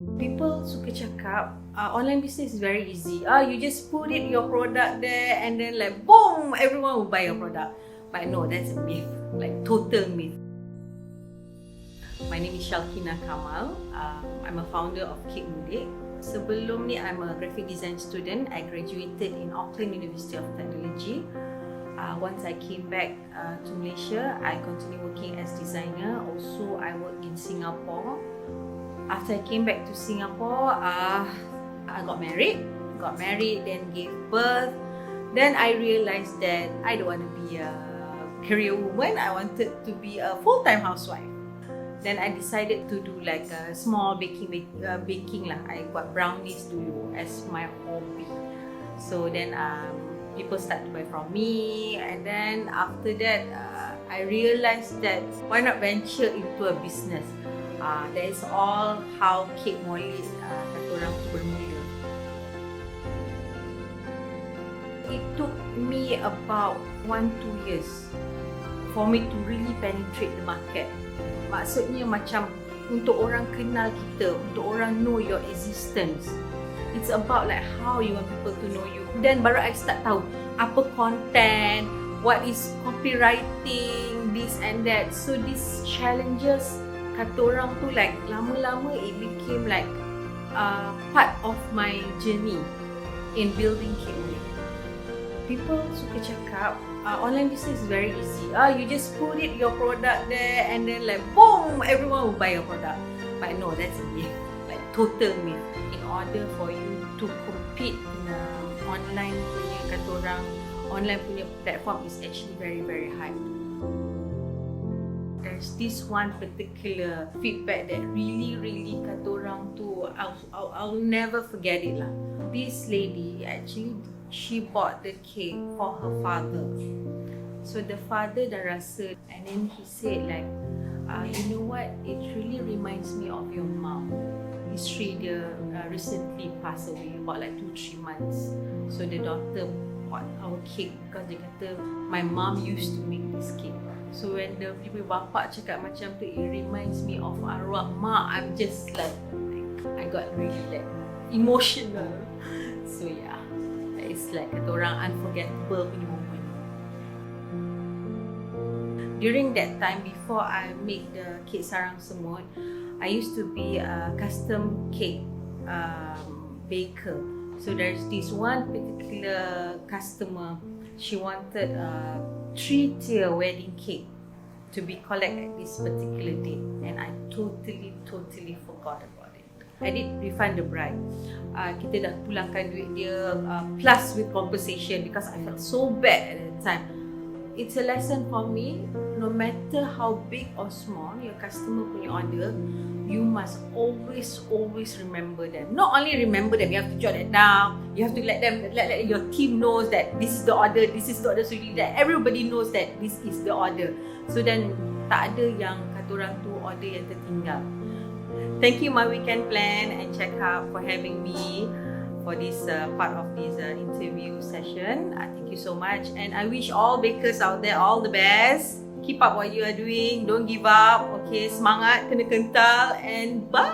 People suka cakap online business is very easy. You just put your product there and then like boom, everyone will buy your product. But no, that's a myth, like total myth. My name is Shalkina Kamal. I'm a founder of Kekmolek. Sebelum ni, I'm a graphic design student. I graduated in Auckland University of Technology. Once I came back to Malaysia, I continued working as designer. Also, I worked in Singapore. After I came back to Singapore, I got married, then gave birth. Then I realized that I don't want to be a career woman. I wanted to be a full-time housewife. Then I decided to do like a small baking lah. I got brownies dulu as my hobby. So then people start to buy from me, and then after that I realized that why not venture into a business. That is all how Kekmolek kata orang tu bermula. It took me about 1-2 years for me to really penetrate the market. Maksudnya macam untuk orang kenal kita, untuk orang know your existence. It's about like how you want people to know you. Then baru I start tahu apa content, what is copywriting, this and that. So these challenges, kata orang tu like lama-lama it became like part of my journey in building Kekmolek. People suka cakap online business is very easy. You just put your product there and then like boom, everyone will buy your product. But no, that's a myth, like total myth. In order for you to compete in online punya kata orang, online punya platform is actually very very high. There's this one particular feedback that really kata orang tu I'll never forget it lah. This lady actually she bought the cake for her father. So the father dah rasa, and then he said like, you know what? It really reminds me of your mom. Isteri dia recently passed away about like 2-3 months. So the daughter bought our cake because dia kata my mom used to make this cake. So when the ibu bapa cakap macam tu, it reminds me of arwah mak. I'm just like I got really like emotional. So yeah, it's like kata orang unforgettable moment. During that time, before I make the cake sarang semut, I used to be a custom cake baker. So there's this one particular customer. She wanted a 3-tier wedding cake to be collected at this particular date, and I totally forgot about it. I did refund the bride. Kita dah pulangkan duit dia plus with compensation because I felt so bad at the time. It's a lesson for me. No matter how big or small your customer punya order, you must always remember them. Not only remember them, you have to jot it down. You have to let your team knows that this is the order, so that everybody knows that this is the order. So then tak ada yang kata orang tu order yang tertinggal. Thank you My Weekend Plan and Check Up for having me for this part of this interview session. Thank you so much, and I wish all bakers out there all the best. Keep up what you are doing, don't give up. Okay, semangat, kena kental, and bye.